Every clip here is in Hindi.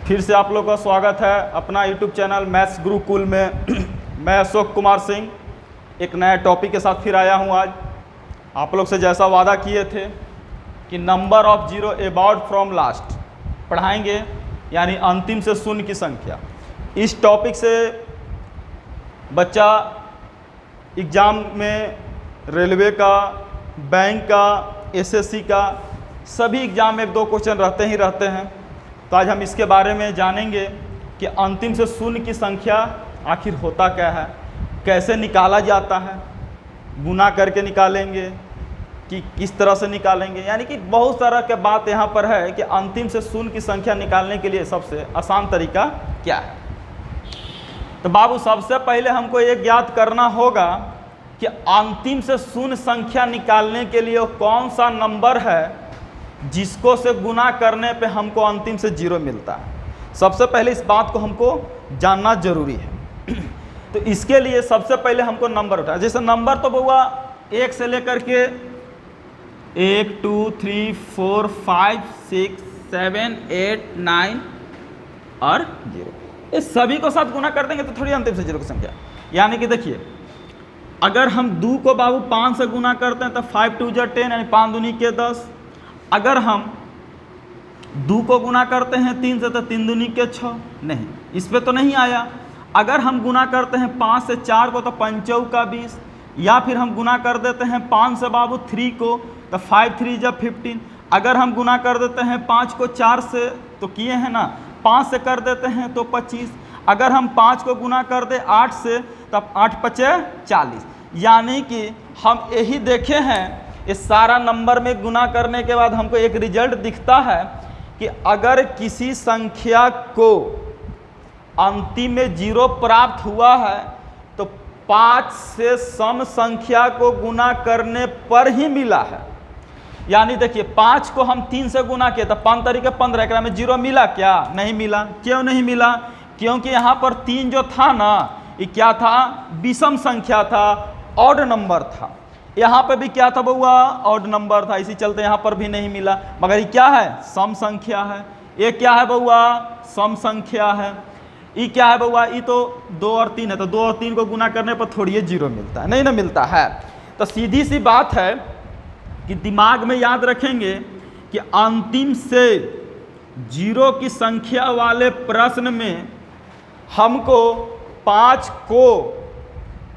फिर से आप लोग का स्वागत है अपना यूट्यूब चैनल मैथ्स गुरुकुल में। मैं अशोक कुमार सिंह एक नया टॉपिक के साथ फिर आया हूं। आज आप लोग से जैसा वादा किए थे कि number of zero about from last पढ़ाएंगे, यानी अंतिम से शून्य की संख्या। इस टॉपिक से बच्चा एग्ज़ाम में रेलवे का, बैंक का, एसएससी का सभी एग्ज़ाम में 1-2 क्वेश्चन रहते ही रहते हैं। तो आज हम इसके बारे में जानेंगे कि अंतिम से शून्य की संख्या आखिर होता क्या है, कैसे निकाला जाता है, गुना करके निकालेंगे कि किस तरह से निकालेंगे, यानी कि बहुत सारा के बात यहाँ पर है कि अंतिम से शून्य की संख्या निकालने के लिए सबसे आसान तरीका क्या है। तो बाबू सबसे पहले हमको ये ज्ञात करना होगा कि अंतिम से शून्य संख्या निकालने के लिए कौन सा नंबर है जिसको से गुना करने पे हमको अंतिम से जीरो मिलता है। सबसे पहले इस बात को हमको जानना जरूरी है। तो इसके लिए सबसे पहले हमको नंबर उठा, जैसे नंबर तो बहुआ 1 से लेकर के 1 2 3 4 5 6 7 8 9 और 0, ये सभी को साथ गुना कर देंगे तो थोड़ी अंतिम से जीरो की संख्या। यानी कि देखिए, अगर हम 2 को बाबू 5 से गुना करते हैं तो 5 2 जा 10, यानी 5 दूनी के 10। अगर हम 2 को गुना करते हैं 3 से तो 3 दूनी के 6, नहीं, इस पे तो नहीं आया। अगर हम गुना करते हैं 5 से 4 को तो 5 का 20, या फिर हम गुना कर देते हैं 5 से बाबू 3 को तो 5 3 जा 15। अगर हम गुना कर देते हैं 5 को 4 से तो किए हैं ना, 5 से कर देते हैं तो 25। अगर हम 5 को गुना कर दे 8 से तब 8 5 40। यानी कि हम यही देखे हैं, इस सारा नंबर में गुना करने के बाद हमको एक रिजल्ट दिखता है कि अगर किसी संख्या को अंतिम में जीरो प्राप्त हुआ है तो 5 से सम संख्या को गुना करने पर ही मिला है। यानी देखिए, 5 को हम 3 से गुना किए तो 5 तरीके 15, एकरा में जीरो मिला क्या? नहीं मिला। क्यों नहीं मिला? क्योंकि यहाँ पर 3 जो था ना, ये क्या था? विषम संख्या था, ऑड नंबर था। यहाँ पे भी क्या था बउआ? ऑड नंबर था, इसी चलते यहाँ पर भी नहीं मिला। मगर ये क्या है? सम संख्या है। ये क्या है बउआ? सम संख्या है। ये क्या है बउआ? ये तो 2 और 3 है, तो 2 और 3 को गुना करने पर थोड़ी ये जीरो मिलता है, नहीं ना मिलता है। तो सीधी सी बात है कि दिमाग में याद रखेंगे कि अंतिम से जीरो की संख्या वाले प्रश्न में हमको 5 को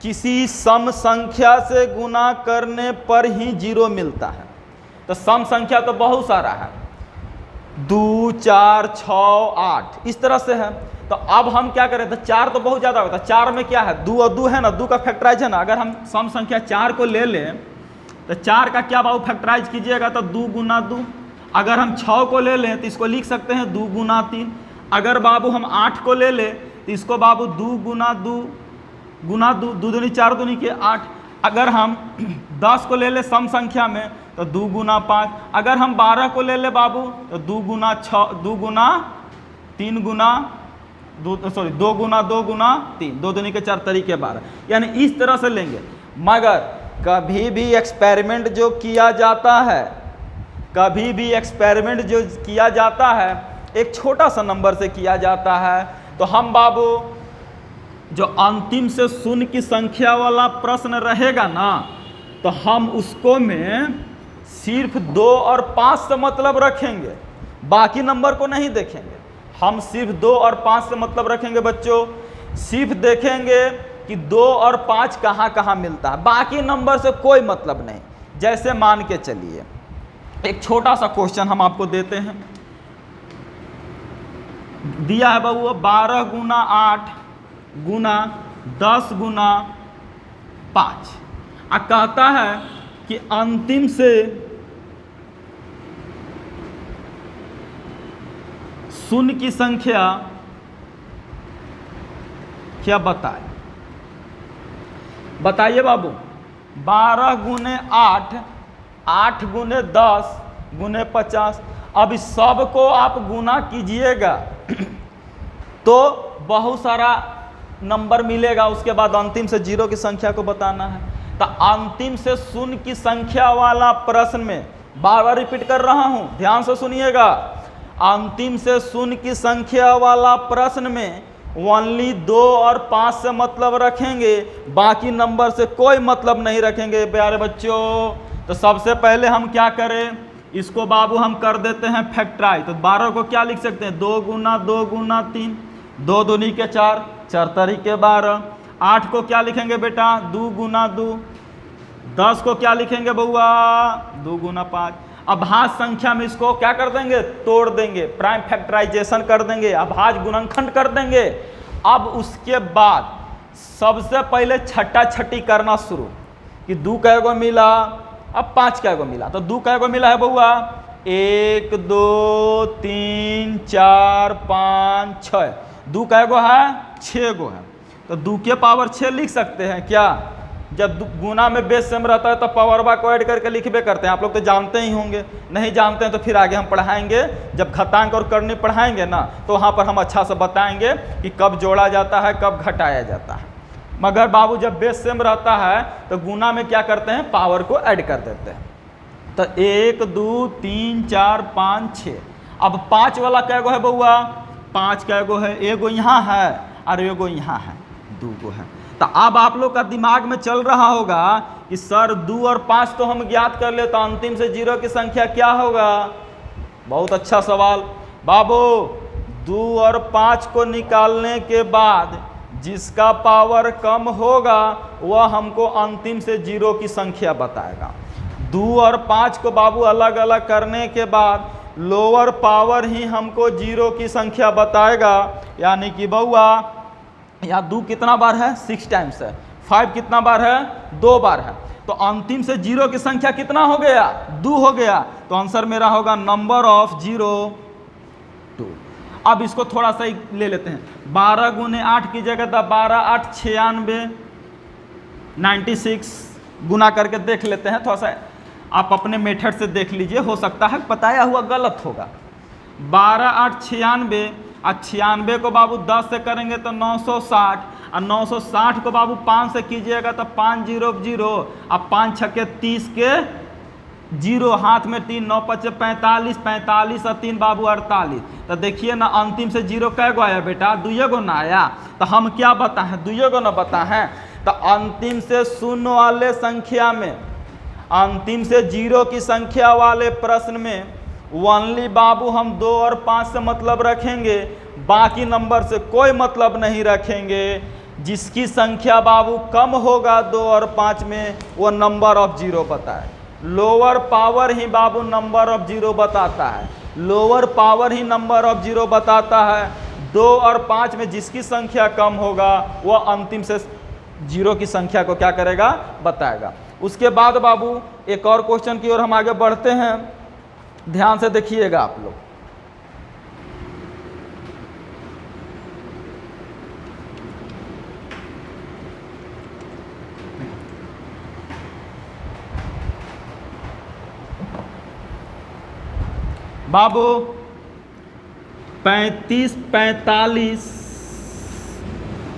किसी सम संख्या से गुना करने पर ही जीरो मिलता है। तो सम संख्या तो बहुत सारा है, 2 4 6 8 इस तरह से है। तो अब हम क्या करें, तो 4 तो बहुत ज़्यादा होता है। 4 में क्या है? 2 और 2 है ना, 2 का फैक्टराइज है ना। अगर हम सम संख्या 4 को ले लें तो 4 का क्या बाबू फैक्टराइज कीजिएगा तो 2 गुना 2। अगर हम 6 को ले लें तो इसको लिख सकते हैं 2 गुना 3। अगर बाबू हम 8 को ले लें तो इसको बाबू 2 गुना 2 गुना 2, 2 दूनी 4 दूनी के 8। अगर हम 10 को ले ले सम संख्या में तो 2 गुना 5। अगर हम 12 को ले ले बाबू तो 2 गुना 6, 2 गुना 3 गुना 2 गुना 2 गुना 3, 2 दूनी के 4 तरीके 12। यानी इस तरह से लेंगे। मगर कभी भी एक्सपेरिमेंट जो किया जाता है, कभी भी एक्सपेरिमेंट जो किया जाता है एक छोटा सा नंबर से किया जाता है। तो हम बाबू जो अंतिम से शून्य की संख्या वाला प्रश्न रहेगा ना, तो हम उसको में सिर्फ 2 और 5 से मतलब रखेंगे, बाकी नंबर को नहीं देखेंगे। हम सिर्फ 2 और 5 से मतलब रखेंगे बच्चों। सिर्फ देखेंगे कि 2 और 5 कहाँ कहाँ मिलता है, बाकी नंबर से कोई मतलब नहीं। जैसे मान के चलिए, एक छोटा सा क्वेश्चन हम आपको देते हैं। दिया है बबू 12 गुना 8 गुना 10 गुना 5, और कहता है कि अंतिम से शून्य की संख्या क्या बताए? बताइए बाबू। 12 गुने 8, 8 गुने 10 गुने 50। अब इस सब को आप गुना कीजिएगा तो बहुत सारा नंबर मिलेगा। उसके बाद अंतिम से जीरो की संख्या को बताना है। तो अंतिम से शून्य की संख्या वाला प्रश्न में बार बार रिपीट कर रहा हूं, ध्यान से सुनिएगा। अंतिम से शून्य की संख्या वाला प्रश्न में ओनली 2 और 5 से मतलब रखेंगे, बाकी नंबर से कोई मतलब नहीं रखेंगे प्यारे बच्चों। तो सबसे पहले हम क्या करें, इसको बाबू हम कर देते हैं फैक्टराइज। तो 12 को क्या लिख सकते हैं, 2 गुना 2 गुना 3, 2 दूनी के 4, 4 तरीके 12। 8 को क्या लिखेंगे बेटा, 2 गुना 2। 10 को क्या लिखेंगे बउआ, 2 गुना 5। अभाज्य संख्या में इसको क्या कर देंगे, तोड़ देंगे, प्राइम फैक्टराइजेशन कर देंगे, अभाज्य गुणनखंड कर देंगे। अब उसके बाद सबसे पहले छट्टा छट्टी करना शुरू कि 2 कै गो मिला, अब 5 कै गो मिला। तो 2 कै गो मिला है बउआ, 1 2 3 4 5 6। 2 कै गो है, 6 गो है। तो 2 के पावर 6 लिख सकते हैं क्या, जब गुना में बेस सेम रहता है तो पावरवा को ऐड करके लिखबे करते हैं। आप लोग तो जानते ही होंगे, नहीं जानते हैं तो फिर आगे हम पढ़ाएंगे, जब घातांक और करनी पढ़ाएंगे ना, तो वहाँ पर हम अच्छा से बताएंगे कि कब जोड़ा जाता है, कब घटाया जाता है। मगर बाबू जब बेस सेम रहता है तो गुना में क्या करते हैं, पावर को ऐड कर देते हैं। तो 1 2 3 4 5 6। अब 5 वाला कै गो है बउआ, 5 कै गो है, एगो यहाँ है और एगो यहाँ है, 2 गो है। तो अब आप लोग का दिमाग में चल रहा होगा कि सर 2 और 5 तो हम ज्ञात कर ले, तो अंतिम से 0 की संख्या क्या होगा। बहुत अच्छा सवाल बाबू। 2 और 5 को निकालने के बाद जिसका पावर कम होगा वह हमको अंतिम से 0 की संख्या बताएगा। 2 और 5 को बाबू अलग अलग करने के बाद लोअर पावर ही हमको 0 की संख्या बताएगा। यानी कि बउआ यहाँ 2 कितना बार है, 6 टाइम्स है। 5 कितना बार है, 2 बार है। तो अंतिम से 0 की संख्या कितना हो गया, 2 हो गया। तो आंसर मेरा होगा नंबर ऑफ 0 2। अब इसको थोड़ा सा ही ले लेते हैं। 12 गुने 8 की जगह था 12 8 96, 96 गुना करके देख लेते हैं। थोड़ा सा आप अपने मेथड से देख लीजिए, हो सकता है बताया हुआ गलत होगा। 12 8 96 और 96 को बाबू 10 से करेंगे तो 960, और 960 को बाबू 5 से कीजिएगा तो 5 0 0, अब 5 छक्के 30 के 0, हाथ में 3, 9 5 45, 45 और 3 बाबू 48। तो देखिए ना अंतिम से 0 कै गो आया बेटा, 2 गो ना आया। तो हम क्या बताएं, 2 गो ना बताएं। तो अंतिम से शून्य वाले संख्या में, अंतिम से 0 की संख्या वाले प्रश्न में ओनली बाबू हम 2 और 5 से मतलब रखेंगे, बाकी नंबर से कोई मतलब नहीं रखेंगे। जिसकी संख्या बाबू कम होगा 2 और 5 में, वो नंबर ऑफ 0 बताए। Lower power he Babu number of 0 बताता है, lower power he number of 0 बताता है। 2 और 5 में जिसकी संख्या कम होगा वह अंतिम से 0 की संख्या को क्या करेगा, बताएगा। उसके बाद बाबू एक और क्वेश्चन की ओर हम आगे बढ़ते हैं, ध्यान से देखिएगा आप लोग। बाबू 35 45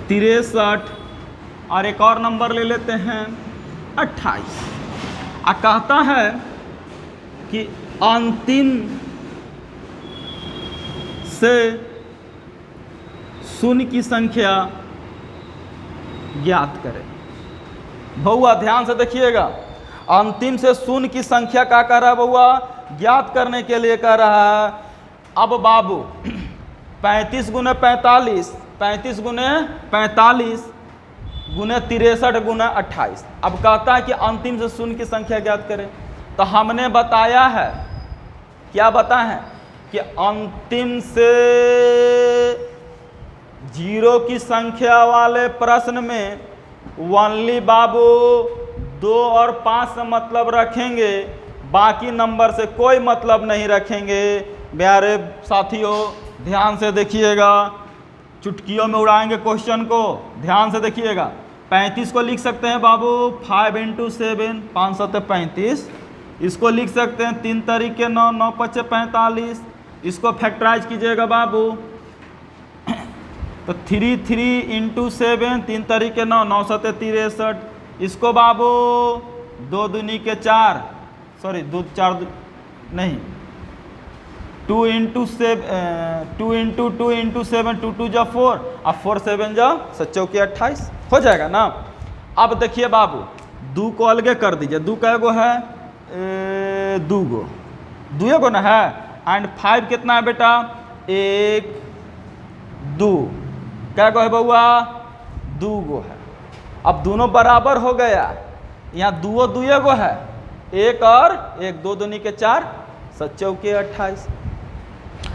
63 और एक और नंबर ले लेते हैं 28। कहता है कि अंतिम से शून्य की संख्या ज्ञात करें। बउआ ध्यान से देखिएगा, अंतिम से शून्य की संख्या क्या कर रहा है बउआ, ज्ञात करने के लिए कह रहा है। अब बाबू 35 गुने 45, 35 गुने 45 गुने 63 गुना 28। अब कहता है कि अंतिम से शून्य की संख्या ज्ञात करें। तो हमने बताया है, क्या बताया है कि अंतिम से 0 की संख्या वाले प्रश्न में ओनली बाबू 2 और 5 से मतलब रखेंगे, बाकी नंबर से कोई मतलब नहीं रखेंगे। प्यारे साथियों ध्यान से देखिएगा, चुटकियों में उड़ाएंगे क्वेश्चन को, ध्यान से देखिएगा। 35 को लिख सकते हैं बाबू 5 × 7 5 7 35। इसको लिख सकते हैं 3 तरीके 9 9 5 45। इसको फैक्टराइज कीजिएगा बाबू तो 3 3 × 7 3 तरीके 9 9 7 63। इसको बाबू 2 दूनी के 4, सॉरी 2 4 नहीं 2 इंटू 7 2 इंटू 2 इंटू 7 2 2 जा 4 अब 4 7 जा 7 28 हो जाएगा ना। अब देखिए बाबू 2 को अलगे कर दीजिए, 2 कै गो है 2 गो, 2 गो ना है। एंड 5 कितना है बेटा 1 2 कै गो है बउआ 2 गो है। अब दोनों बराबर हो गया, यहाँ 2 2 गो है, 1 और 1 2 दूनी के 4 7 चौके 28।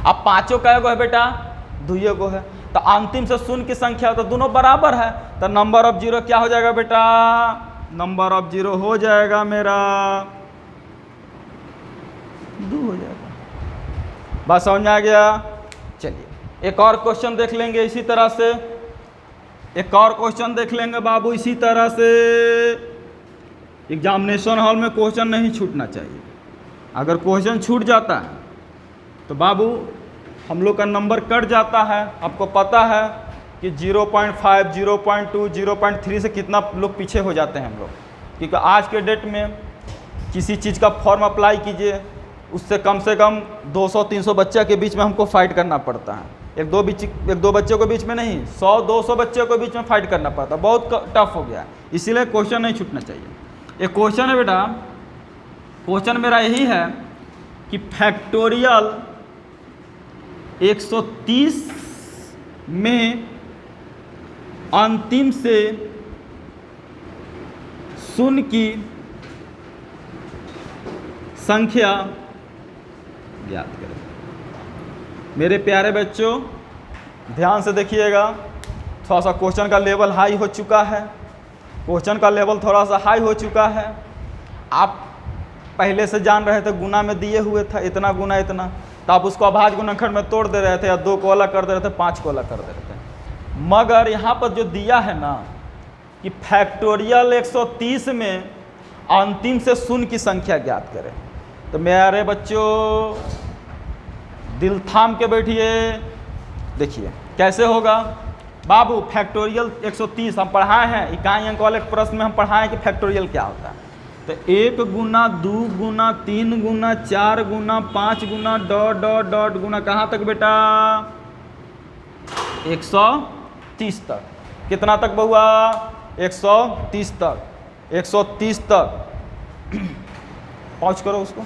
अब 5 कै गो है बेटा 2 गो है, तो अंतिम से शून्य की संख्या तो दोनों बराबर है, तो नंबर ऑफ जीरो क्या हो जाएगा बेटा, नंबर ऑफ जीरो हो जाएगा मेरा 2 हो जाएगा। बात समझ में आ गया। चलिए एक और क्वेश्चन देख लेंगे इसी तरह से, एक और क्वेश्चन देख लेंगे बाबू इसी तरह से। एग्जामिनेशन हॉल में क्वेश्चन नहीं छूटना चाहिए, अगर क्वेश्चन छूट जाता है तो बाबू हम लोग का नंबर कट जाता है। आपको पता है कि 0.5 0.2 0.3 से कितना लोग पीछे हो जाते हैं हम लोग, क्योंकि आज के डेट में किसी चीज़ का फॉर्म अप्लाई कीजिए उससे कम से कम 200-300 बच्चे के बीच में हमको फाइट करना पड़ता है। एक दो बच्चों के बीच में नहीं, 100-200 बच्चों के बीच में फाइट करना पड़ता है, बहुत टफ हो गया है, इसीलिए क्वेश्चन नहीं छूटना चाहिए। एक क्वेश्चन है बेटा, क्वेश्चन मेरा यही है कि फैक्टोरियल 130 में अंतिम से शून्य की संख्या ज्ञात करें। मेरे प्यारे बच्चों ध्यान से देखिएगा, थोड़ा सा क्वेश्चन का लेवल हाई हो चुका है, क्वेश्चन का लेवल थोड़ा सा हाई हो चुका है। आप पहले से जान रहे थे गुना में दिए हुए था इतना गुना इतना, तो आप उसको अभाज्य गुणनखंड में तोड़ दे रहे थे, या 2 को अलग कर दे रहे थे, 5 को अलग कर दे रहे थे। मगर यहाँ पर जो दिया है ना कि फैक्टोरियल 130 में अंतिम से शून्य की संख्या ज्ञात करें, तो मेरे बच्चों दिल थाम के बैठिए। देखिए कैसे होगा बाबू, फैक्टोरियल 130 हम पढ़ाए हैं, इकाई अंक वाले प्रश्न में हम पढ़ाए हैं कि फैक्टोरियल क्या होता है। तो 1 गुना 2 गुना 3 गुना 4 गुना 5 गुना डॉट डॉट डॉट गुना कहाँ तक बेटा 130 तक। कितना तक बहुआ 130 तक, 130 तक। पहुँच करो उसको।